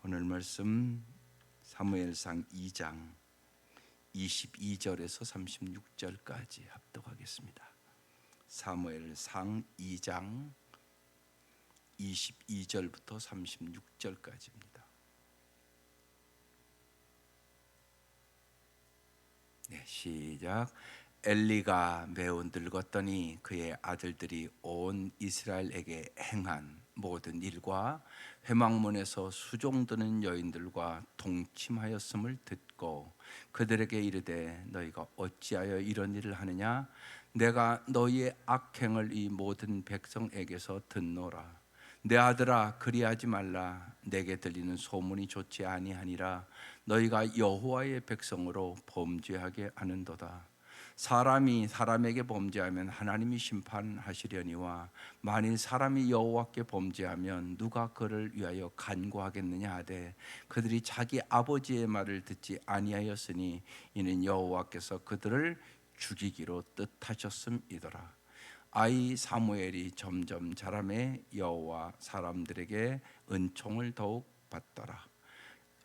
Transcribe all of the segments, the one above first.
오늘 말씀 사무엘상 2장 22절에서 36절까지 합독하겠습니다. 사무엘상 2장 22절부터 36절까지입니다. 네, 시작. 엘리가 매우 늙었더니 그의 아들들이 온 이스라엘에게 행한 모든 일과 회막문에서 수종드는 여인들과 동침하였음을 듣고 그들에게 이르되 너희가 어찌하여 이런 일을 하느냐? 내가 너희의 악행을 이 모든 백성에게서 듣노라. 내 아들아, 그리하지 말라. 내게 들리는 소문이 좋지 아니하니라. 너희가 여호와의 백성으로 범죄하게 하는도다. 사람이 사람에게 범죄하면 하나님이 심판하시려니와 만일 사람이 여호와께 범죄하면 누가 그를 위하여 간구하겠느냐 하되 그들이 자기 아버지의 말을 듣지 아니하였으니 이는 여호와께서 그들을 죽이기로 뜻하셨음이더라. 아이 사무엘이 점점 자라매 여호와 사람들에게 은총을 더욱 받더라.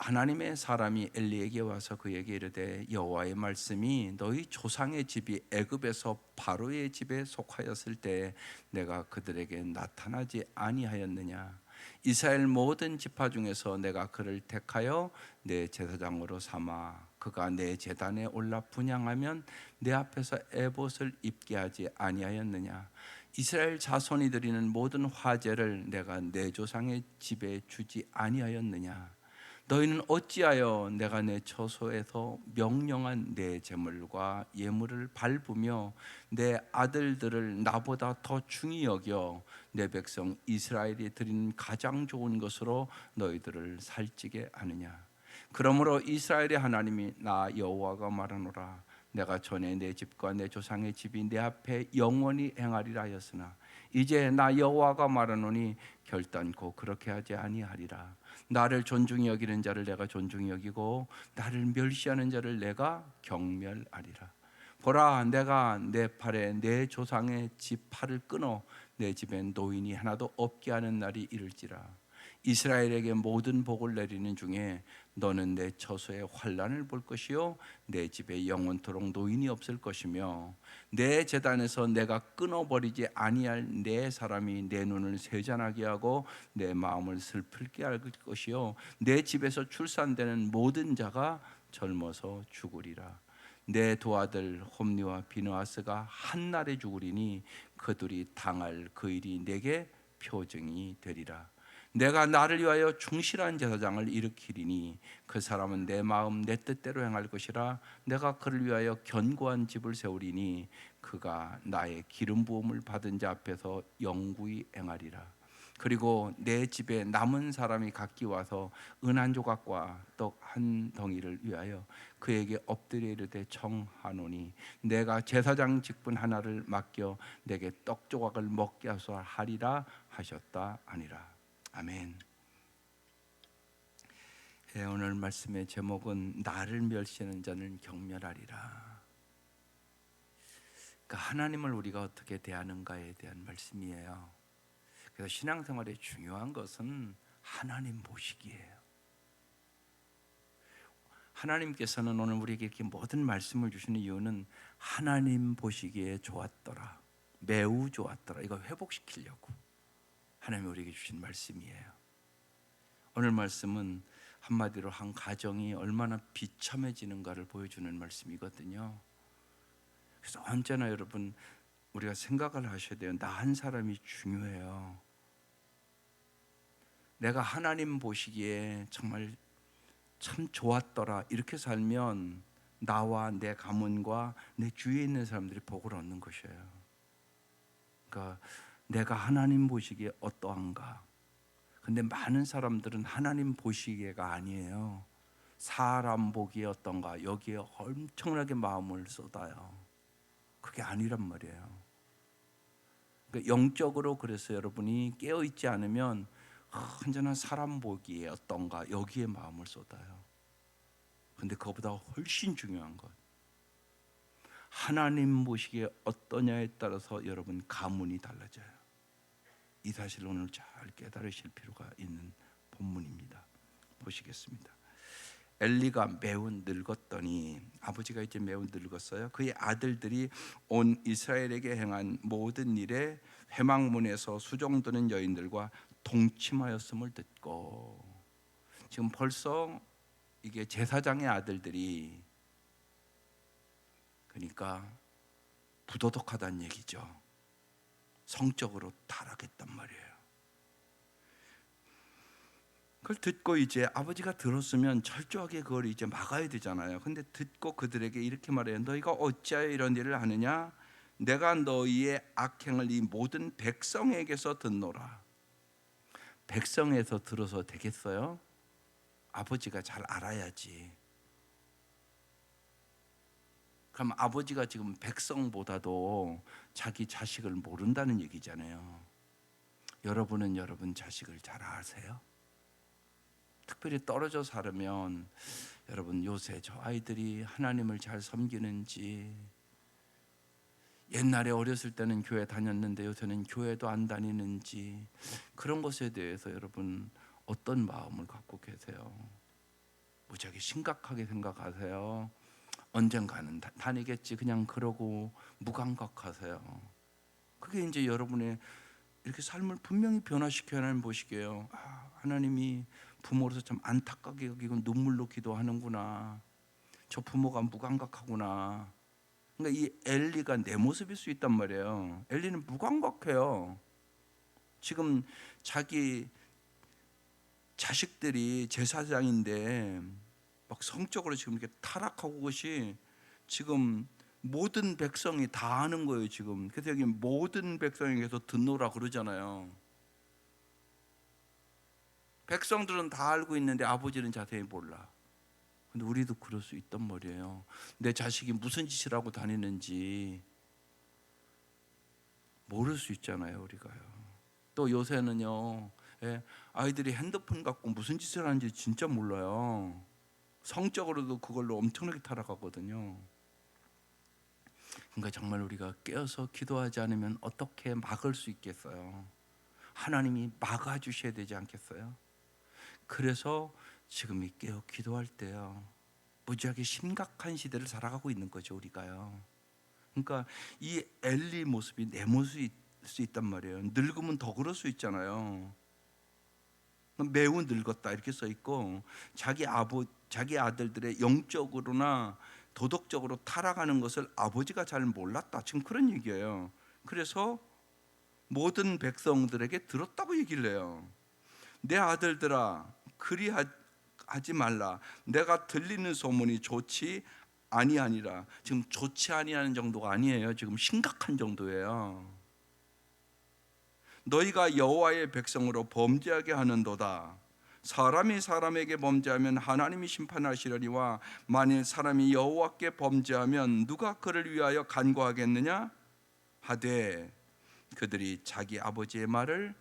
하나님의 사람이 엘리에게 와서 그에게 이르되 여호와의 말씀이 너희 조상의 집이 애굽에서 바로의 집에 속하였을 때 내가 그들에게 나타나지 아니하였느냐? 이스라엘 모든 지파 중에서 내가 그를 택하여 내 제사장으로 삼아 그가 내 제단에 올라 분향하면 내 앞에서 에봇을 입게 하지 아니하였느냐? 이스라엘 자손이 드리는 모든 화제를 내가 내 조상의 집에 주지 아니하였느냐? 너희는 어찌하여 내가 내 처소에서 명령한 내 제물과 예물을 밟으며 내 아들들을 나보다 더 중히 여겨 내 백성 이스라엘이 드리는 가장 좋은 것으로 너희들을 살찌게 하느냐? 그러므로 이스라엘의 하나님이 나 여호와가 말하노라. 내가 전에 내 집과 내 조상의 집이 내 앞에 영원히 행하리라 하였으나 이제 나 여호와가 말하노니 결단코 그렇게 하지 아니하리라. 나를 존중히 여기는 자를 내가 존중히 여기고 나를 멸시하는 자를 내가 경멸하리라. 보라, 내가 내 팔에 내 조상의 집 팔을 끊어 내 집에 노인이 하나도 없게 하는 날이 이를지라. 이스라엘에게 모든 복을 내리는 중에 너는 내 처소에 환난을 볼 것이요 내 집에 영원토록 노인이 없을 것이며 내 제단에서 내가 끊어버리지 아니할 내 사람이 내 눈을 세잔하게 하고 내 마음을 슬플게 할 것이요 내 집에서 출산되는 모든 자가 젊어서 죽으리라. 내 두 아들 홈리와 비느하스가 한날에 죽으리니 그들이 당할 그 일이 내게 표징이 되리라. 내가 나를 위하여 충실한 제사장을 일으키리니 그 사람은 내 마음 내 뜻대로 행할 것이라. 내가 그를 위하여 견고한 집을 세우리니 그가 나의 기름 부음을 받은 자 앞에서 영구히 행하리라. 그리고 내 집에 남은 사람이 각기 와서 은 한 조각과 떡 한 덩이를 위하여 그에게 엎드려 이르되 청하노니 내가 제사장 직분 하나를 맡겨 내게 떡 조각을 먹게 하리라 하셨다 하니라. 아멘. 오늘 말씀의 제목은 나를 멸시하는 자는 경멸하리라. 그러니까 하나님을 우리가 어떻게 대하는가에 대한 말씀이에요. 그래서 신앙생활에 중요한 것은 하나님 보시기예요. 하나님께서는 오늘 우리에게 이렇게 모든 말씀을 주시는 이유는 하나님 보시기에 좋았더라, 매우 좋았더라, 이거 회복시키려고 하나님이 우리에게 주신 말씀이에요. 오늘 말씀은 한마디로 한 가정이 얼마나 비참해지는가를 보여주는 말씀이거든요. 그래서 언제나 여러분 우리가 생각을 하셔야 돼요. 나 한 사람이 중요해요. 내가 하나님 보시기에 정말 참 좋았더라 이렇게 살면 나와 내 가문과 내 주위에 있는 사람들이 복을 얻는 것이에요. 그러니까 내가 하나님 보시기에 어떠한가. 근데 많은 사람들은 하나님 보시기에가 아니에요. 사람 보기에 어떤가, 여기에 엄청나게 마음을 쏟아요. 그게 아니란 말이에요. 그러니까 영적으로 그래서 여러분이 깨어있지 않으면 언제나 사람 보기에 어떤가, 여기에 마음을 쏟아요. 근데 그거보다 훨씬 중요한 것, 하나님 보시기에 어떠냐에 따라서 여러분 가문이 달라져요. 이 사실을 오늘 잘 깨달으실 필요가 있는 본문입니다. 보시겠습니다. 엘리가 매우 늙었더니, 아버지가 이제 매우 늙었어요. 그의 아들들이 온 이스라엘에게 행한 모든 일에 회막문에서 수종드는 여인들과 동침하였음을 듣고, 지금 벌써 이게 제사장의 아들들이, 그러니까 부도덕하다는 얘기죠. 성적으로 타락했단 말이에요. 그걸 듣고 이제 아버지가 들었으면 철저하게 그걸 이제 막아야 되잖아요. 근데 듣고 그들에게 이렇게 말해요. 너희가 어찌하여 이런 일을 하느냐? 내가 너희의 악행을 이 모든 백성에게서 듣노라. 백성에서 들어서 되겠어요? 아버지가 잘 알아야지. 그럼 아버지가 지금 백성보다도 자기 자식을 모른다는 얘기잖아요. 여러분은 여러분 자식을 잘 아세요? 특별히 떨어져 살면 여러분 요새 저 아이들이 하나님을 잘 섬기는지, 옛날에 어렸을 때는 교회 다녔는데 요새는 교회도 안 다니는지, 그런 것에 대해서 여러분 어떤 마음을 갖고 계세요? 무지하게 심각하게 생각하세요? 언젠가는 다니겠지 그냥 그러고 무감각하세요? 그게 이제 여러분의 이렇게 삶을 분명히 변화시켜야 하는 보시게요. 하나님이 부모로서 참 안타깝게 여기고 눈물로 기도하는구나. 저 부모가 무감각하구나. 그러니까 이 엘리가 내 모습일 수 있단 말이에요. 엘리는 무감각해요. 지금 자기 자식들이 제사장인데 막 성적으로 지금 이렇게 타락하고, 것이 지금 모든 백성이 다 아는 거예요 지금. 그래서 여기 모든 백성에게서 듣노라 그러잖아요. 백성들은 다 알고 있는데 아버지는 자세히 몰라. 근데 우리도 그럴 수 있단 말이에요. 내 자식이 무슨 짓을 하고 다니는지 모를 수 있잖아요 우리가요. 또 요새는요, 아이들이 핸드폰 갖고 무슨 짓을 하는지 진짜 몰라요. 성적으로도 그걸로 엄청나게 타락하거든요. 그러니까 정말 우리가 깨어서 기도하지 않으면 어떻게 막을 수 있겠어요? 하나님이 막아주셔야 되지 않겠어요? 그래서 지금 이 깨어 기도할 때요, 무지하게 심각한 시대를 살아가고 있는 거죠 우리가요. 그러니까 이 엘리 모습이 내 모습일 수 있단 말이에요. 늙으면 더 그럴 수 있잖아요. 매우 늙었다 이렇게 써 있고, 자기 아들들의 영적으로나 도덕적으로 타락하는 것을 아버지가 잘 몰랐다, 지금 그런 얘기예요. 그래서 모든 백성들에게 들었다고 얘기를 해요. 내 아들들아, 그리하지 말라. 내가 들리는 소문이 좋지 아니하니라. 지금 좋지 아니하는 정도가 아니에요. 지금 심각한 정도예요. 너희가 여호와의 백성으로 범죄하게 하는도다. 사람이 사람에게 범죄하면 하나님이 심판하시려니와 만일 사람이 여호와께 범죄하면 누가 그를 위하여 간구하겠느냐 하되, 그들이 자기 아버지의 말을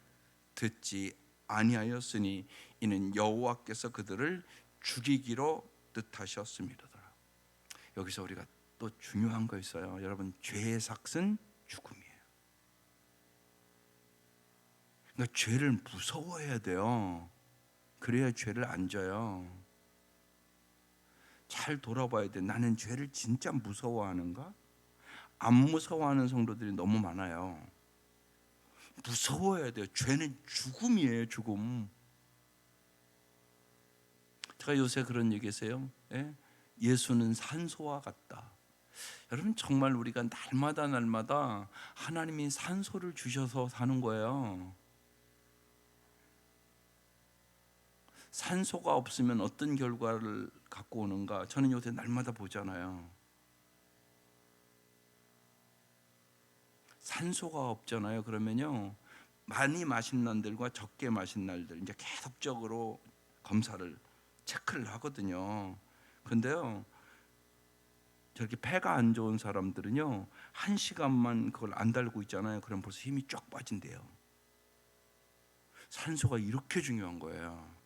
듣지 아니하였으니 이는 여호와께서 그들을 죽이기로 뜻하셨습니다. 여기서 우리가 또 중요한 거 있어요. 여러분, 죄의 삭은 죽음이에요. 그러니까 죄를 무서워해야 돼요. 그래야 죄를 안 져요. 잘 돌아봐야 돼. 나는 죄를 진짜 무서워하는가? 안 무서워하는 성도들이 너무 많아요. 무서워해야 돼요. 죄는 죽음이에요, 죽음. 제가 요새 그런 얘기했어요. 예수는 산소와 같다. 여러분, 정말 우리가 날마다 하나님이 산소를 주셔서 사는 거예요. 산소가 없으면 어떤 결과를 갖고 오는가, 저는 요새 날마다 보잖아요. 산소가 없잖아요. 그러면요, 많이 마신 날들과 적게 마신 날들 이제 계속적으로 검사를 체크를 하거든요. 그런데요, 저렇게 폐가 안 좋은 사람들은요, 1시간만 그걸 안 달고 있잖아요. 그럼 벌써 힘이 쫙 빠진대요. 산소가 이렇게 중요한 거예요.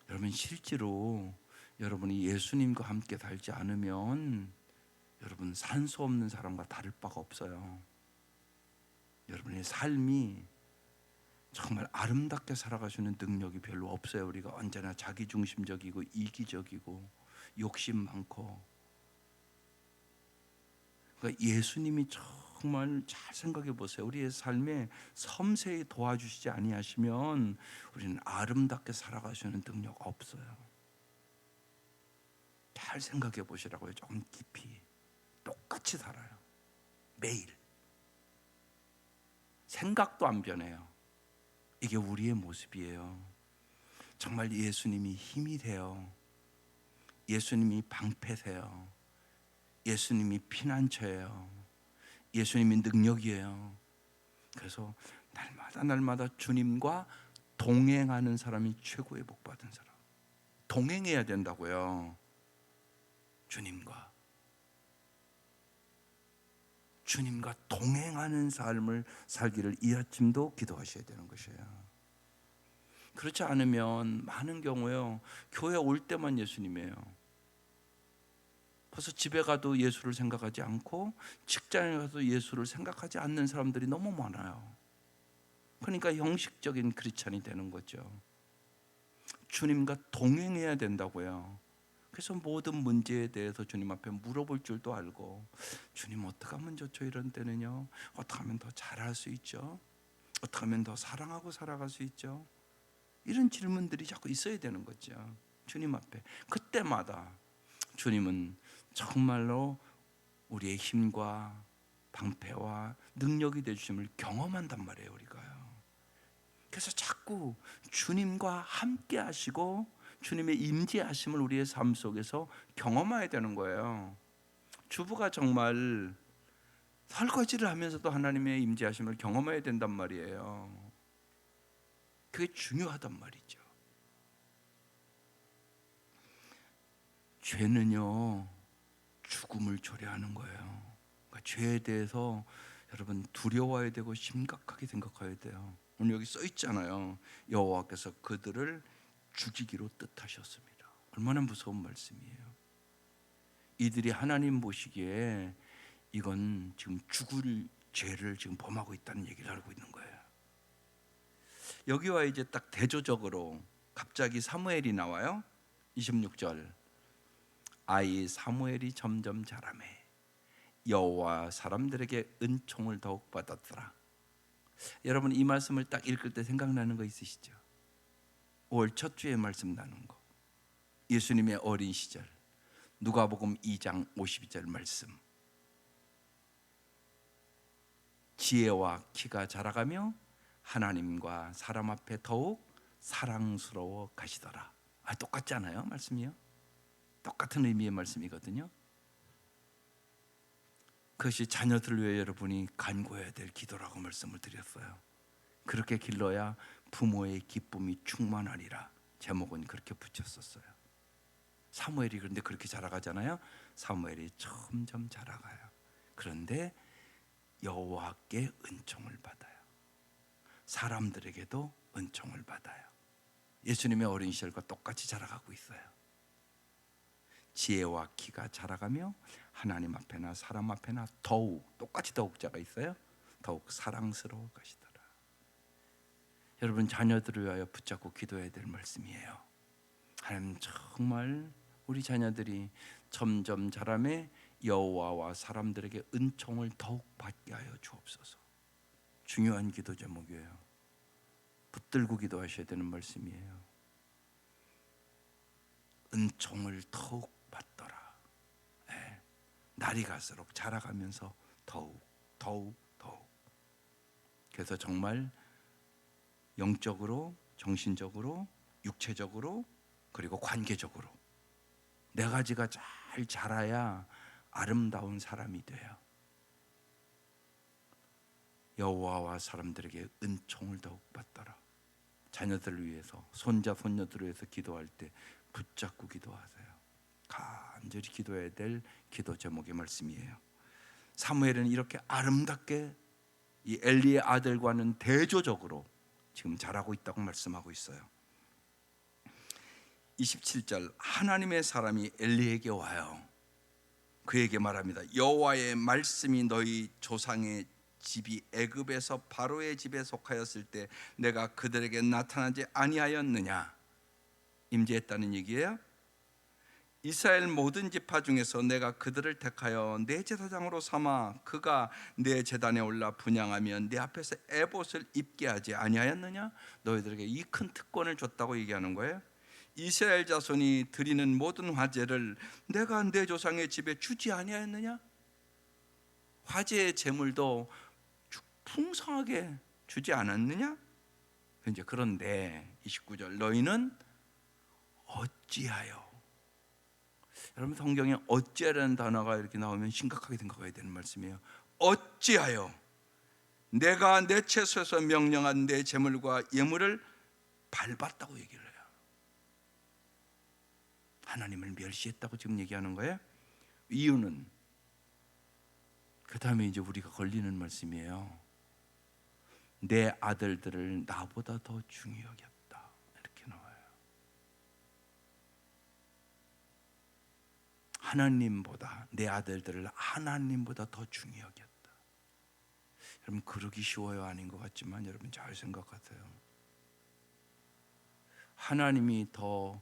여러분, 실제로 여러분이 예수님과 함께 살지 않으면 여러분 산소 없는 사람과 다를 바가 없어요. 여러분의 삶이 정말 아름답게 살아가시는 능력이 별로 없어요. 우리가 언제나 자기중심적이고 이기적이고 욕심 많고. 그러니까 예수님이 정말 잘 생각해 보세요. 우리의 삶에 섬세히 도와주시지 아니하시면 우리는 아름답게 살아가시는 능력 없어요. 잘 생각해 보시라고요. 조금 깊이. 똑같이 살아요. 매일. 생각도 안 변해요. 이게 우리의 모습이에요. 정말 예수님이 힘이 돼요. 예수님이 방패세요. 예수님이 피난처예요. 예수님이 능력이에요. 그래서 날마다 주님과 동행하는 사람이 최고의 복받은 사람. 동행해야 된다고요. 주님과 동행하는 삶을 살기를 이 아침도 기도하셔야 되는 것이에요. 그렇지 않으면 많은 경우에요, 교회 올 때만 예수님이에요. 벌써 집에 가도 예수를 생각하지 않고 직장에 가도 예수를 생각하지 않는 사람들이 너무 많아요. 그러니까 형식적인 크리스찬이 되는 거죠. 주님과 동행해야 된다고요. 그래서 모든 문제에 대해서 주님 앞에 물어볼 줄도 알고, 주님 어떻게 하면 좋죠? 이런 때는요, 어떻게 하면 더 잘할 수 있죠? 어떻게 하면 더 사랑하고 살아갈 수 있죠? 이런 질문들이 자꾸 있어야 되는 거죠. 주님 앞에. 그때마다 주님은 정말로 우리의 힘과 방패와 능력이 되주심을 경험한단 말이에요. 우리가요. 그래서 자꾸 주님과 함께 하시고 주님의 임재하심을 우리의 삶 속에서 경험해야 되는 거예요. 주부가 정말 설거지를 하면서도 하나님의 임재하심을 경험해야 된단 말이에요. 그게 중요하단 말이죠. 죄는요, 죽음을 초래하는 거예요. 그러니까 죄에 대해서 여러분 두려워해야 되고 심각하게 생각해야 돼요. 오늘 여기 써 있잖아요. 여호와께서 그들을 죽이기로 뜻하셨습니다. 얼마나 무서운 말씀이에요. 이들이 하나님 보시기에 이건 지금 죽을 죄를 지금 범하고 있다는 얘기를 알고 있는 거예요. 여기와 이제 딱 대조적으로 갑자기 사무엘이 나와요. 26절. 아이 사무엘이 점점 자라매 여호와 사람들에게 은총을 더욱 받았더라. 여러분 이 말씀을 딱 읽을 때 생각나는 거 있으시죠? 5월 첫 주에 말씀 나눈 거. 예수님의 어린 시절. 누가복음 2장 52절 말씀. 지혜와 키가 자라가며 하나님과 사람 앞에 더욱 사랑스러워 가시더라. 똑같지 않아요? 말씀이요? 똑같은 의미의 말씀이거든요. 그것이 자녀들을 위해 여러분이 간구해야 될 기도라고 말씀을 드렸어요. 그렇게 길러야 부모의 기쁨이 충만하리라. 제목은 그렇게 붙였었어요. 사무엘이 그런데 그렇게 자라가잖아요. 사무엘이 점점 자라가요. 그런데 여호와께 은총을 받아요. 사람들에게도 은총을 받아요. 예수님의 어린 시절과 똑같이 자라가고 있어요. 지혜와 키가 자라가며 하나님 앞에나 사람 앞에나 더욱, 똑같이 더욱자가 있어요. 더욱 사랑스러워 가시더라. 여러분 자녀들을 위하여 붙잡고 기도해야 될 말씀이에요. 하나님 정말 우리 자녀들이 점점 자라매 여호와와 사람들에게 은총을 더욱 받게 하여 주옵소서. 중요한 기도 제목이에요. 붙들고 기도하셔야 되는 말씀이에요. 은총을 더욱 받더라. 네. 날이 갈수록 자라가면서 더욱. 그래서 정말 영적으로, 정신적으로, 육체적으로, 그리고 관계적으로 네 가지가 잘 자라야 아름다운 사람이 돼요. 여호와와 사람들에게 은총을 더욱 받더라. 자녀들을 위해서, 손자 손녀들을 위해서 기도할 때 붙잡고 기도하세요. 간절히 기도해야 될 기도 제목의 말씀이에요. 사무엘은 이렇게 아름답게 이 엘리의 아들과는 대조적으로 지금 자라고 있다고 말씀하고 있어요. 27절. 하나님의 사람이 엘리에게 와요. 그에게 말합니다. 여호와의 말씀이 너희 조상의 집이 애굽에서 바로의 집에 속하였을 때 내가 그들에게 나타나지 아니하였느냐? 임재했다는 얘기예요. 이스라엘 모든 지파 중에서 내가 그들을 택하여 내 제사장으로 삼아 그가 내 제단에 올라 분향하면 내 앞에서 에봇을 입게 하지 아니하였느냐? 너희들에게 이 큰 특권을 줬다고 얘기하는 거예요. 이스라엘 자손이 드리는 모든 화제를 내가 내 조상의 집에 주지 아니하였느냐? 화제의 제물도 풍성하게 주지 않았느냐? 이제 그런데 29절 너희는 어찌하여, 여러분 성경에 어찌하라는 단어가 이렇게 나오면 심각하게 생각해야 되는 말씀이에요. 어찌하여 내가 내 채소에서 명령한 내 제물과 예물을 밟았다고 얘기를 해요. 하나님을 멸시했다고 지금 얘기하는 거예요. 이유는 그 다음에 이제 우리가 걸리는 말씀이에요. 내 아들들을 나보다 더 중히 여겼다, 이렇게 나와요. 하나님보다, 내 아들들을 하나님보다 더 중히 여겼다. 여러분 그러기 쉬워요? 아닌 것 같지만 여러분 잘 생각하세요. 하나님이 더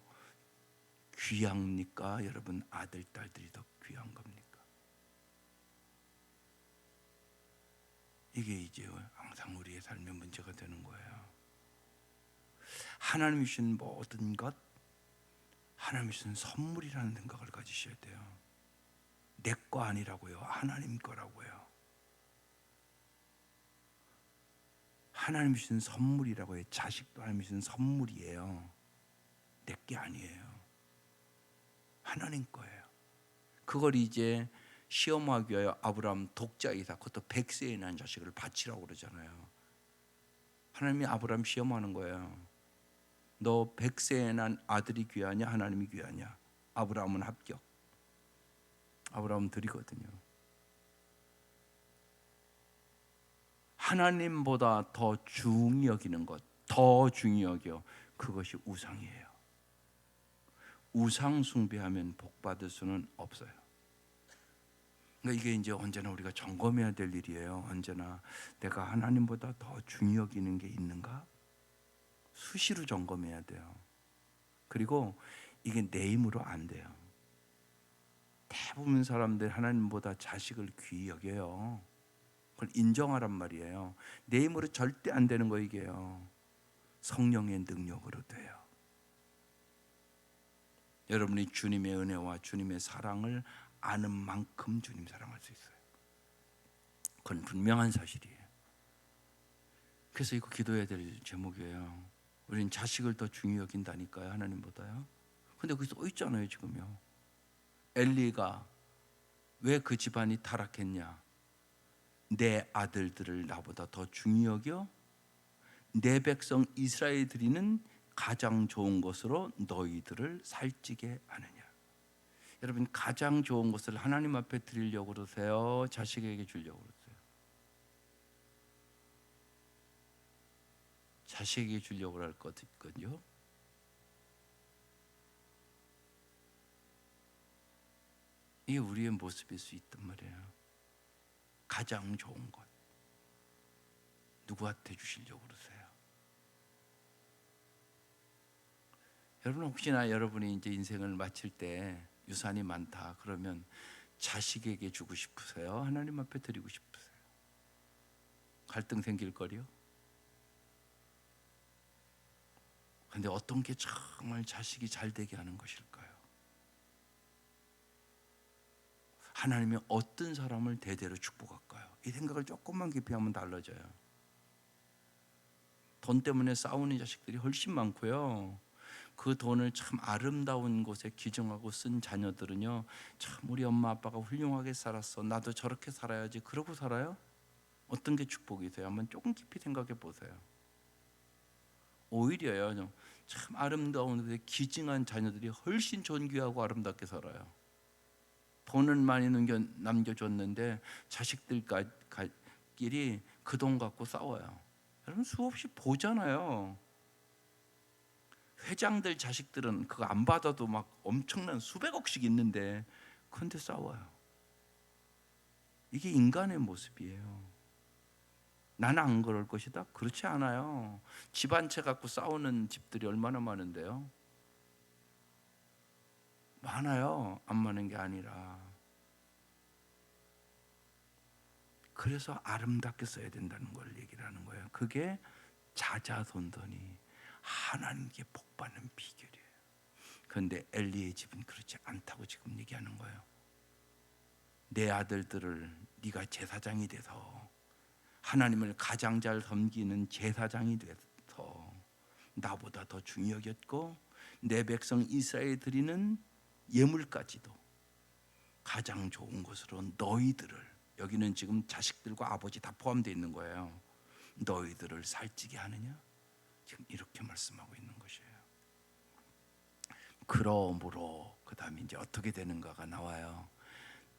귀합니까? 여러분 아들, 딸들이 더 귀한 겁니까? 이게 이제 항상 우리의 삶의 문제가 되는 거예요. 하나님이 주신 모든 것, 하나님이 주신 선물이라는 생각을 가지셔야 돼요. 내 거 아니라고요. 하나님 거라고요. 하나님이 주신 선물이라고요. 자식도 하나님이 주신 선물이에요. 내 게 아니에요. 하나님 거예요. 그걸 이제 시험하기 위하여 아브라함 독자 이삭, 그것도 100세에 난 자식을 바치라고 그러잖아요. 하나님이 아브라함 시험하는 거예요. 너 100세에 난 아들이 귀하냐 하나님이 귀하냐? 아브라함은 합격. 아브라함은 드리거든요. 하나님보다 더 중히 여기는 것, 더 중히 여겨, 그것이 우상이에요. 우상 숭배하면 복 받을 수는 없어요. 그러니까 이게 이제 언제나 우리가 점검해야 될 일이에요. 언제나 내가 하나님보다 더 중히 여기는 게 있는가? 수시로 점검해야 돼요. 그리고 이게 내 힘으로 안 돼요. 대부분 사람들 하나님보다 자식을 귀히 여겨요. 그걸 인정하란 말이에요. 내 힘으로 절대 안 되는 거 이게요. 성령의 능력으로 돼요. 여러분이 주님의 은혜와 주님의 사랑을 아는 만큼 주님 사랑할 수 있어요. 그건 분명한 사실이에요. 그래서 이거 기도해야 될 제목이에요. 우리는 자식을 더 중히 여긴다니까요, 하나님보다요. 근데 거기 써 있잖아요, 지금요. 엘리가 왜 그 집안이 타락했냐? 내 아들들을 나보다 더 중히 여겨 내 백성 이스라엘 드리는 가장 좋은 것으로 너희들을 살찌게 하느냐. 여러분 가장 좋은 것을 하나님 앞에 드리려고 그러세요? 자식에게 주려고 그러세요? 자식에게 주려고 할 거든요. 이게 우리의 모습일 수 있단 말이에요. 가장 좋은 것 누구한테 주시려고 그러세요? 여러분 혹시나 여러분이 이제 인생을 마칠 때 유산이 많다 그러면 자식에게 주고 싶으세요? 하나님 앞에 드리고 싶으세요? 갈등 생길 거리요? 근데 어떤 게 정말 자식이 잘 되게 하는 것일까요? 하나님이 어떤 사람을 대대로 축복할까요? 이 생각을 조금만 깊이 하면 달라져요. 돈 때문에 싸우는 자식들이 훨씬 많고요. 그 돈을 참 아름다운 곳에 기증하고 쓴 자녀들은요, 참 우리 엄마 아빠가 훌륭하게 살았어, 나도 저렇게 살아야지, 그러고 살아요? 어떤 게 축복이세요? 한번 조금 깊이 생각해 보세요. 오히려요, 참 아름다운 곳에 기증한 자녀들이 훨씬 존귀하고 아름답게 살아요. 돈은 많이 남겨줬는데 자식들끼리 그 돈 갖고 싸워요. 여러분 수없이 보잖아요. 회장들 자식들은 그거 안 받아도 막 엄청난 수백억씩 있는데 그런데 싸워요. 이게 인간의 모습이에요. 나는 안 그럴 것이다? 그렇지 않아요. 집 한 채 갖고 싸우는 집들이 얼마나 많은데요. 많아요. 안 많은 게 아니라. 그래서 아름답게 써야 된다는 걸 얘기를 하는 거예요. 그게 자자손손이 하나님께 복받는 비결이에요. 그런데 엘리의 집은 그렇지 않다고 지금 얘기하는 거예요. 내 아들들을 네가 제사장이 돼서 하나님을 가장 잘 섬기는 제사장이 돼서 나보다 더 중히 여겼고 내 백성 이스라엘 드리는 예물까지도 가장 좋은 것으로 너희들을, 여기는 지금 자식들과 아버지 다 포함되어 있는 거예요. 너희들을 살찌게 하느냐? 지금 이렇게 말씀하고 있는 것이에요. 그러므로 그 다음에 이제 어떻게 되는가가 나와요.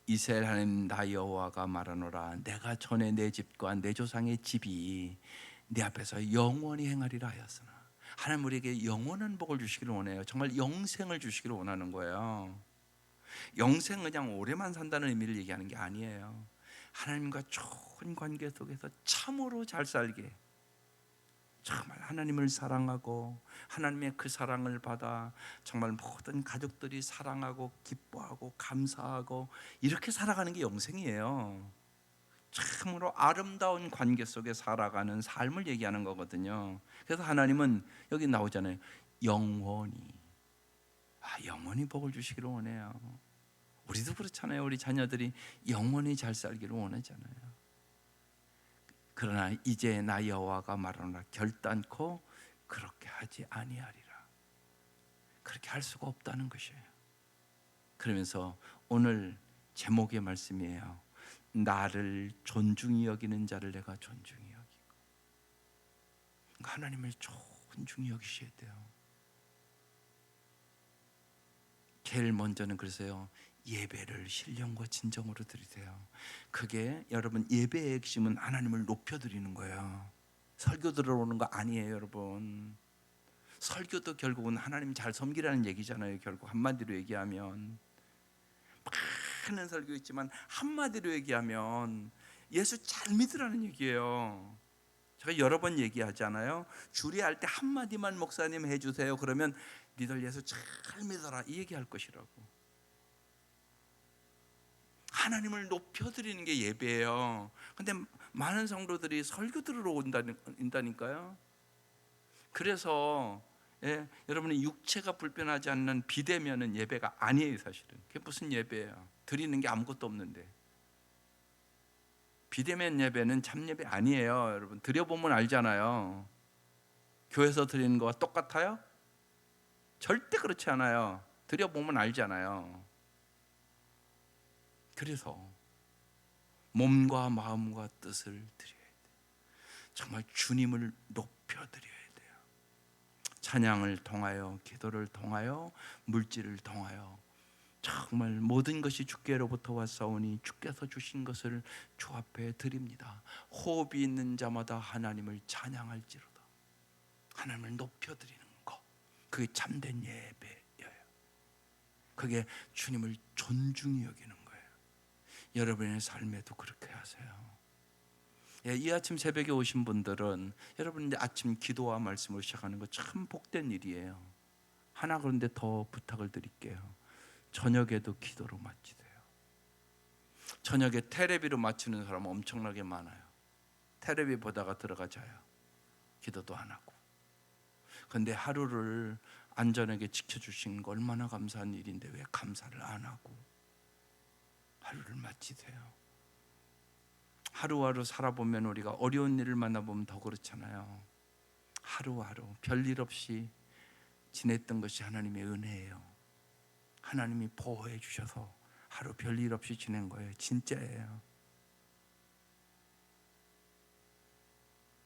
이스라엘 하나님 나 여호와가 말하노라, 내가 전에 내 집과 내 조상의 집이 내 앞에서 영원히 행하리라 하였으나. 하나님 우리에게 영원한 복을 주시기를 원해요. 정말 영생을 주시기를 원하는 거예요. 영생은 그냥 오래만 산다는 의미를 얘기하는 게 아니에요. 하나님과 좋은 관계 속에서 참으로 잘 살게, 정말 하나님을 사랑하고 하나님의 그 사랑을 받아 정말 모든 가족들이 사랑하고 기뻐하고 감사하고 이렇게 살아가는 게 영생이에요. 참으로 아름다운 관계 속에 살아가는 삶을 얘기하는 거거든요. 그래서 하나님은 여기 나오잖아요. 영원히, 영원히 복을 주시기를 원해요. 우리도 그렇잖아요. 우리 자녀들이 영원히 잘 살기를 원하잖아요. 그러나 이제 나 여호와가 말하노라, 결단코 그렇게 하지 아니하리라. 그렇게 할 수가 없다는 것이에요. 그러면서 오늘 제목의 말씀이에요. 나를 존중히 여기는 자를 내가 존중히 여기고. 그러니까 하나님을 존중히 여기셔야 돼요. 제일 먼저는 그래서요, 예배를 신령과 진정으로 드리세요. 그게 여러분 예배의 핵심은 하나님을 높여드리는 거예요. 설교 들어오는 거 아니에요, 여러분. 설교도 결국은 하나님 잘 섬기라는 얘기잖아요. 결국 한마디로 얘기하면 많은 설교 있지만 한마디로 얘기하면 예수 잘 믿으라는 얘기예요. 제가 여러 번 얘기하잖아요. 주례할 때 한마디만 목사님 해주세요. 그러면 니들 예수 잘 믿어라, 이 얘기할 것이라고. 하나님을 높여드리는 게 예배예요. 근데 많은 성도들이 설교 들으러 온다니까요. 그래서 여러분의 육체가 불편하지 않는 비대면은 예배가 아니에요. 사실은 그게 무슨 예배예요? 드리는 게 아무것도 없는데. 비대면 예배는 참 예배 아니에요. 여러분 드려보면 알잖아요. 교회에서 드리는 거와 똑같아요? 절대 그렇지 않아요. 드려보면 알잖아요. 그래서 몸과 마음과 뜻을 드려야 돼요. 정말 주님을 높여드려야 돼요. 찬양을 통하여, 기도를 통하여, 물질을 통하여 정말 모든 것이 주께로부터 왔사오니 주께서 주신 것을 주 앞에 드립니다. 호흡이 있는 자마다 하나님을 찬양할지로다. 하나님을 높여드리는 것, 그게 참된 예배예요. 그게 주님을 존중히 여기는 거예요. 여러분의 삶에도 그렇게 하세요. 이 아침 새벽에 오신 분들은 여러분 아침 기도와 말씀을 시작하는 거 참 복된 일이에요. 하나 그런데 더 부탁을 드릴게요. 저녁에도 기도로 마치세요. 저녁에 테레비로 마치는 사람 엄청나게 많아요. 테레비 보다가 들어가 자요. 기도도 안 하고. 그런데 하루를 안전하게 지켜주신 거 얼마나 감사한 일인데 왜 감사를 안 하고 하루를 마치세요. 하루하루 살아보면 우리가 어려운 일을 만나보면 더 그렇잖아요. 하루하루 별일 없이 지냈던 것이 하나님의 은혜예요. 하나님이 보호해 주셔서 하루 별일 없이 지낸 거예요. 진짜예요.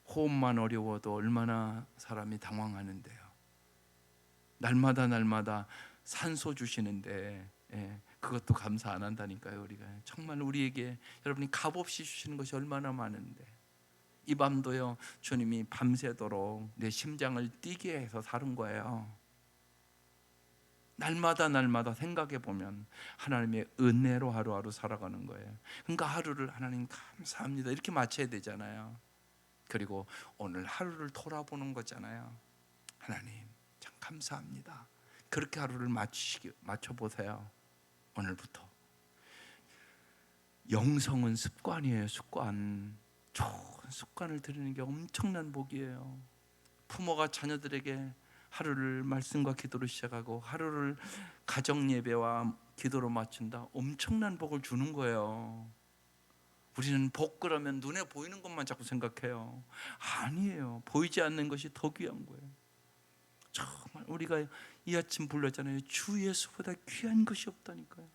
호흡만 어려워도 얼마나 사람이 당황하는데요. 날마다 산소 주시는데 그것도 감사 안 한다니까요. 우리가 정말 우리에게 여러분이 값없이 주시는 것이 얼마나 많은데, 이 밤도요 주님이 밤새도록 내 심장을 뛰게 해서 사는 거예요. 날마다 생각해 보면 하나님의 은혜로 하루하루 살아가는 거예요. 그러니까 하루를 하나님 감사합니다 이렇게 마쳐야 되잖아요. 그리고 오늘 하루를 돌아보는 거잖아요. 하나님 참 감사합니다. 그렇게 하루를 맞춰보세요. 오늘부터. 영성은 습관이에요. 습관. 좋은 습관을 들이는 게 엄청난 복이에요. 부모가 자녀들에게 하루를 말씀과 기도로 시작하고 하루를 가정 예배와 기도로 맞춘다. 엄청난 복을 주는 거예요. 우리는 복 그러면 눈에 보이는 것만 자꾸 생각해요. 아니에요. 보이지 않는 것이 더 귀한 거예요. 정말 우리가 이 아침 불렀잖아요. 주 예수보다 귀한 것이 없다니까요.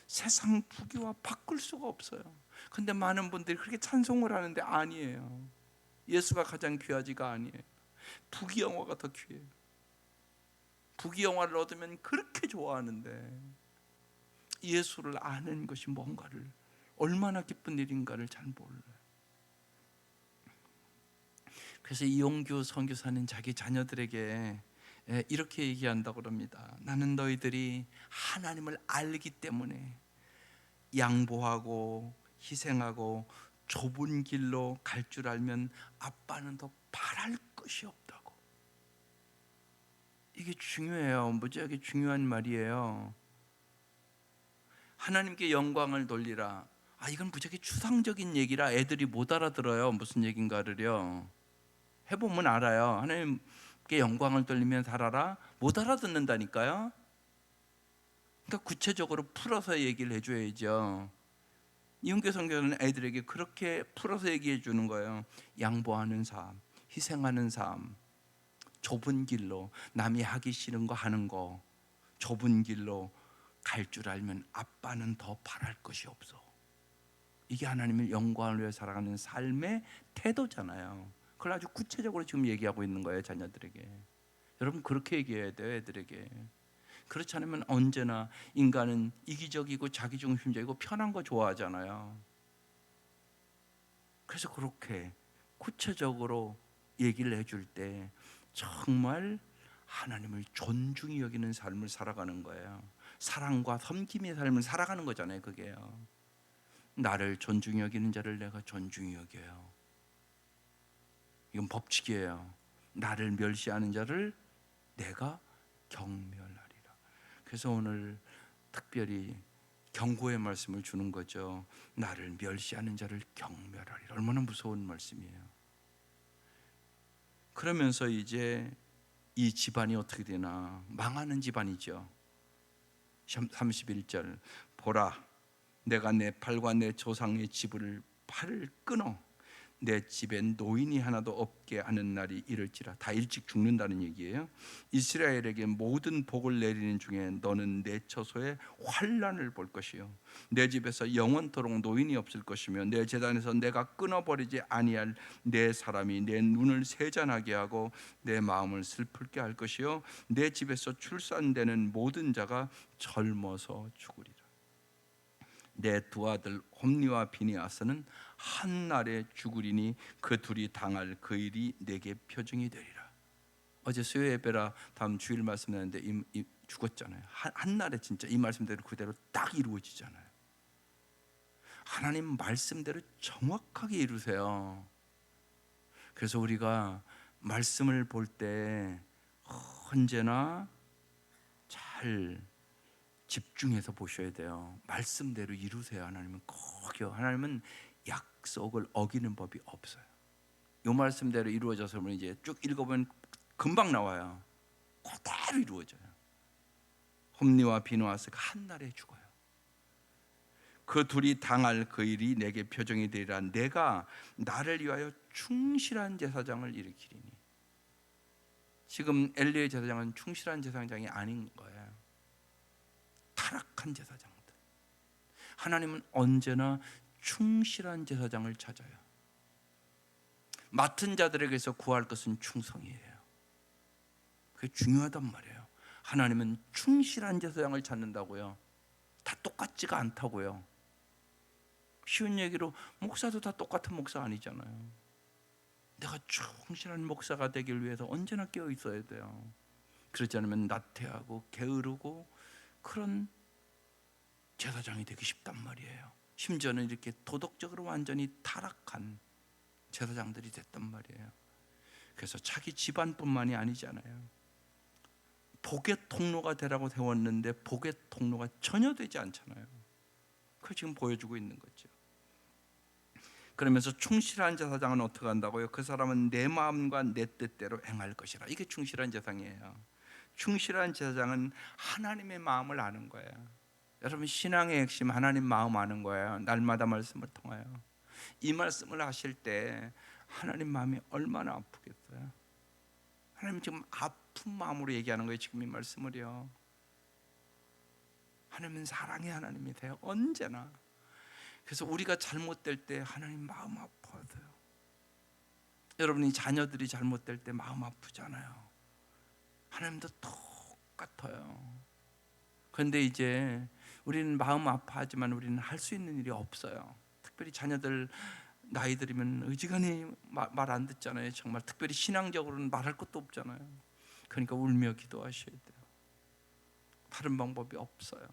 세상 부귀와 바꿀 수가 없어요. 근데 많은 분들이 그렇게 찬송을 하는데 아니에요. 예수가 가장 귀하지가 아니에요. 부귀영화가 더 귀해요. 부귀영화를 얻으면 그렇게 좋아하는데 예수를 아는 것이 뭔가를, 얼마나 기쁜 일인가를 잘 몰라요. 그래서 이용규 선교사는 자기 자녀들에게 이렇게 얘기한다고 합니다. 나는 너희들이 하나님을 알기 때문에 양보하고 희생하고 좁은 길로 갈 줄 알면 아빠는 더 바랄 것이 없다고. 이게 중요해요. 무지하게 중요한 말이에요. 하나님께 영광을 돌리라. 이건 무지하게 추상적인 얘기라 애들이 못 알아들어요. 무슨 얘긴가를요. 해보면 알아요. 하나님께 영광을 돌리면 살아라. 못 알아듣는다니까요. 그러니까 구체적으로 풀어서 얘기를 해줘야죠. 이은교 선교는 애들에게 그렇게 풀어서 얘기해 주는 거예요. 양보하는 삶, 희생하는 삶, 좁은 길로, 남이 하기 싫은 거 하는 거, 좁은 길로 갈 줄 알면 아빠는 더 바랄 것이 없어. 이게 하나님의 영광을 위해 살아가는 삶의 태도잖아요. 그걸 아주 구체적으로 지금 얘기하고 있는 거예요, 자녀들에게. 여러분 그렇게 얘기해야 돼요, 애들에게. 그렇지 않으면 언제나 인간은 이기적이고 자기중심적이고 편한 거 좋아하잖아요. 그래서 그렇게 구체적으로 얘기를 해줄 때 정말 하나님을 존중히 여기는 삶을 살아가는 거예요. 사랑과 섬김의 삶을 살아가는 거잖아요. 그게요. 나를 존중히 여기는 자를 내가 존중히 여겨요. 이건 법칙이에요. 나를 멸시하는 자를 내가 경멸하리라. 그래서 오늘 특별히 경고의 말씀을 주는 거죠. 나를 멸시하는 자를 경멸하리라. 얼마나 무서운 말씀이에요. 그러면서 이제 이 집안이 어떻게 되나? 망하는 집안이죠. 31절 보라, 내가 내 팔과 내 조상의 집을 팔을 끊어 내 집에 노인이 하나도 없게 하는 날이 이를지라. 다 일찍 죽는다는 얘기예요. 이스라엘에게 모든 복을 내리는 중에 너는 내 처소에 환난을 볼 것이요, 내 집에서 영원토록 노인이 없을 것이며 내 제단에서 내가 끊어버리지 아니할 내 사람이 내 눈을 세잔하게 하고 내 마음을 슬플게 할 것이요, 내 집에서 출산되는 모든 자가 젊어서 죽으리라. 내 두 아들 홈니와 비니아스는 한 날에 죽으리니 그 둘이 당할 그 일이 내게 표징이 되리라. 어제 수요 예배라 다음 주일 말씀했는데 죽었잖아요. 한 날에 진짜 이 말씀대로 그대로 딱 이루어지잖아요. 하나님 말씀대로 정확하게 이루세요. 그래서 우리가 말씀을 볼 때 언제나 잘 집중해서 보셔야 돼요. 말씀대로 이루세요. 하나님은 꼭요. 하나님은 약속을 어기는 법이 없어요. 이 말씀대로 이루어져서 이제 쭉 읽어보면 금방 나와요. 그대로 이루어져요. 홈니와 비누아스가 한 날에 죽어요. 그 둘이 당할 그 일이 내게 표정이 되리라. 내가 나를 위하여 충실한 제사장을 일으키리니. 지금 엘리의 제사장은 충실한 제사장이 아닌 거예요. 타락한 제사장들. 하나님은 언제나 충실한 제사장을 찾아요. 맡은 자들에게서 구할 것은 충성이에요. 그게 중요하단 말이에요. 하나님은 충실한 제사장을 찾는다고요. 다 똑같지가 않다고요. 쉬운 얘기로 목사도 다 똑같은 목사 아니잖아요. 내가 충실한 목사가 되길 위해서 언제나 깨어 있어야 돼요. 그렇지 않으면 나태하고 게으르고 그런 제사장이 되기 쉽단 말이에요. 심지어는 이렇게 도덕적으로 완전히 타락한 제사장들이 됐단 말이에요. 그래서 자기 집안뿐만이 아니잖아요. 복의 통로가 되라고 세웠는데 복의 통로가 전혀 되지 않잖아요. 그걸 지금 보여주고 있는 거죠. 그러면서 충실한 제사장은 어떻게 한다고요? 그 사람은 내 마음과 내 뜻대로 행할 것이라. 이게 충실한 제사장이에요. 충실한 제사장은 하나님의 마음을 아는 거예요. 여러분, 신앙의 핵심 하나님 마음 아는 거예요. 날마다 말씀을 통하여. 이 말씀을 하실 때 하나님 마음이 얼마나 아프겠어요. 하나님 지금 아픈 마음으로 얘기하는 거예요. 지금 이 말씀을요. 하나님은 사랑의 하나님이세요. 언제나. 그래서 우리가 잘못될 때 하나님 마음 아파하세요. 여러분이 자녀들이 잘못될 때 마음 아프잖아요. 하나님도 똑같아요. 그런데 이제 우리는 마음 아파하지만 우리는 할 수 있는 일이 없어요. 특별히 자녀들 나이 들이면 의지간히 말 안 듣잖아요. 정말 특별히 신앙적으로는 말할 것도 없잖아요. 그러니까 울며 기도하셔야 돼요. 다른 방법이 없어요.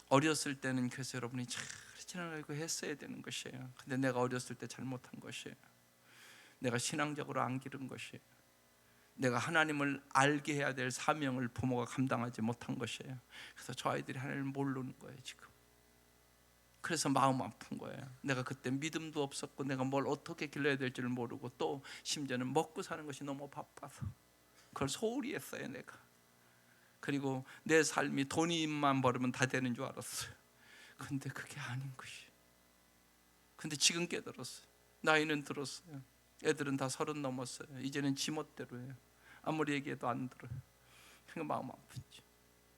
어렸을 때는 그래서 여러분이 잘 지나가고 했어야 되는 것이에요. 근데 내가 어렸을 때 잘못한 것이에요. 내가 신앙적으로 안 기른 것이에요. 내가 하나님을 알게 해야 될 사명을 부모가 감당하지 못한 것이에요. 그래서 저 아이들이 하나님을 모르는 거예요 지금. 그래서 마음 아픈 거예요. 내가 그때 믿음도 없었고 내가 뭘 어떻게 길러야 될지를 모르고 또 심지어는 먹고 사는 것이 너무 바빠서 그걸 소홀히 했어요 내가. 그리고 내 삶이 돈이만 벌으면 다 되는 줄 알았어요. 근데 그게 아닌 것이. 근데 지금 깨달았어요. 나이는 들었어요. 애들은 다 30 넘었어요. 이제는 지멋대로 해요. 아무리 얘기해도 안 들어요. 그러니까 마음 아프죠.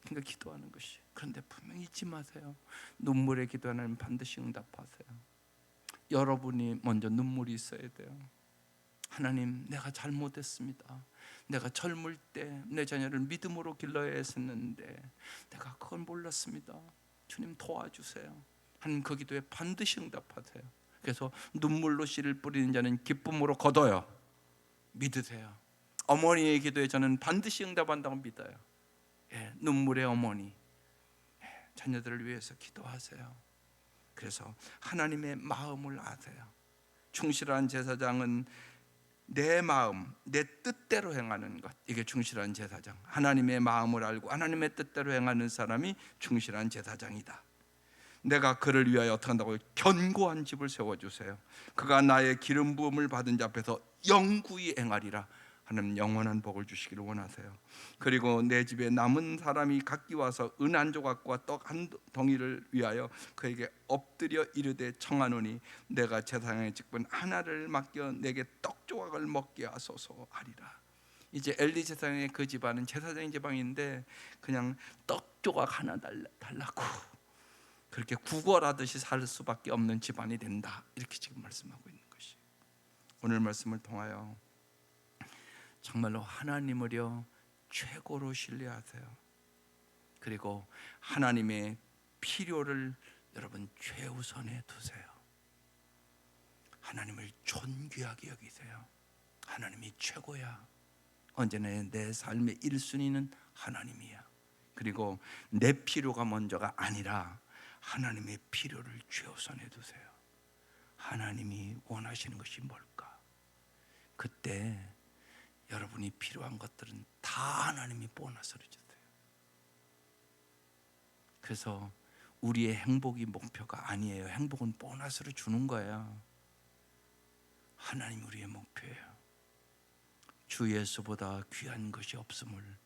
그러니까 기도하는 것이. 그런데 분명히 잊지 마세요. 눈물의 기도하는 반드시 응답하세요. 여러분이 먼저 눈물이 있어야 돼요. 하나님, 내가 잘못했습니다. 내가 젊을 때 내 자녀를 믿음으로 길러야 했었는데 내가 그걸 몰랐습니다. 주님 도와주세요. 하나님 그 기도에 반드시 응답하세요. 그래서 눈물로 씨를 뿌리는 자는 기쁨으로 거둬요. 믿으세요. 어머니의 기도에 저는 반드시 응답한다고 믿어요. 예, 눈물의 어머니, 자녀들을 위해서 기도하세요. 그래서 하나님의 마음을 아세요. 충실한 제사장은 내 마음, 내 뜻대로 행하는 것, 이게 충실한 제사장. 하나님의 마음을 알고 하나님의 뜻대로 행하는 사람이 충실한 제사장이다. 내가 그를 위하여 어떻게 한다고요? 견고한 집을 세워주세요. 그가 나의 기름 부음을 받은 자 앞에서 영구히 행하리라. 하나님 영원한 복을 주시기를 원하세요. 그리고 내 집에 남은 사람이 각기 와서 은 한 조각과 떡 한 덩이를 위하여 그에게 엎드려 이르되 청하노니 내가 제사장의 직분 하나를 맡겨 내게 떡 조각을 먹게 하소서 하리라. 이제 엘리 제사장의 그 집안은 제사장의 집안인데 그냥 떡 조각 하나 달라고 그렇게 구걸하듯이 살 수밖에 없는 집안이 된다. 이렇게 지금 말씀하고 있는 것이. 오늘 말씀을 통하여 정말로 하나님을요 최고로 신뢰하세요. 그리고 하나님의 필요를 여러분 최우선에 두세요. 하나님을 존귀하게 여기세요. 하나님이 최고야. 언제나 내 삶의 1순위는 하나님이야. 그리고 내 필요가 먼저가 아니라 하나님의 필요를 최우선에 두세요. 하나님이 원하시는 것이 뭘까? 그때 여러분이 필요한 것들은 다 하나님이 보너스를 주세요. 그래서 우리의 행복이 목표가 아니에요. 행복은 보너스로 주는 거예요. 하나님 우리의 목표예요. 주 예수보다 귀한 것이 없음을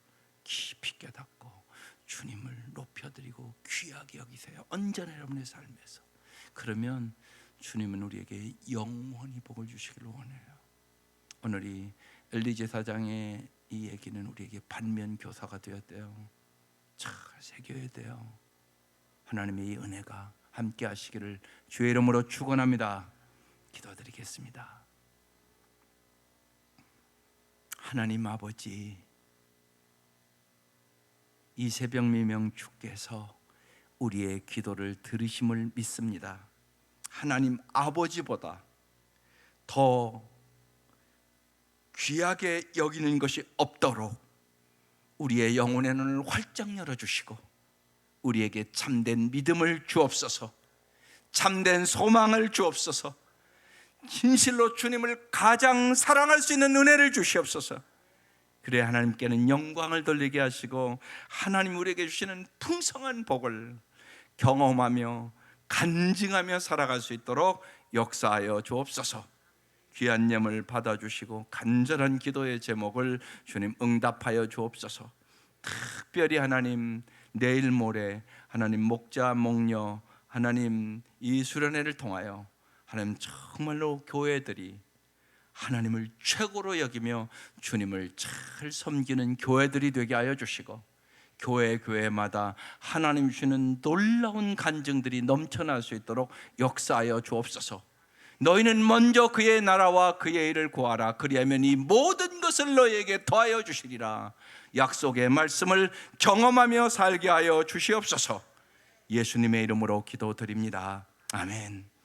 깊이 깨닫고 주님을 높여드리고 귀하게 여기세요. 언제나 여러분의 삶에서. 그러면 주님은 우리에게 영원히 복을 주시기를 원해요. 오늘 이 엘리 제사장의 이 얘기는 우리에게 반면 교사가 되어야 돼요. 잘 새겨야 돼요. 하나님의 이 은혜가 함께 하시기를 주의 이름으로 축원합니다. 기도드리겠습니다. 하나님 아버지, 이 새벽 미명 주께서 우리의 기도를 들으심을 믿습니다. 하나님 아버지보다 더 귀하게 여기는 것이 없도록 우리의 영혼의 눈을 활짝 열어주시고 우리에게 참된 믿음을 주옵소서, 참된 소망을 주옵소서, 진실로 주님을 가장 사랑할 수 있는 은혜를 주시옵소서. 그래 하나님께는 영광을 돌리게 하시고 하나님 우리에게 주시는 풍성한 복을 경험하며 간증하며 살아갈 수 있도록 역사하여 주옵소서. 귀한 예물 받아주시고 간절한 기도의 제목을 주님 응답하여 주옵소서. 특별히 하나님 내일 모레 하나님 목자 목녀 하나님 이 수련회를 통하여 하나님 정말로 교회들이 하나님을 최고로 여기며 주님을 잘 섬기는 교회들이 되게 하여 주시고 교회마다 하나님 주시는 놀라운 간증들이 넘쳐날 수 있도록 역사하여 주옵소서. 너희는 먼저 그의 나라와 그의 일을 구하라. 그리하면 이 모든 것을 너희에게 더하여 주시리라. 약속의 말씀을 경험하며 살게 하여 주시옵소서. 예수님의 이름으로 기도드립니다. 아멘.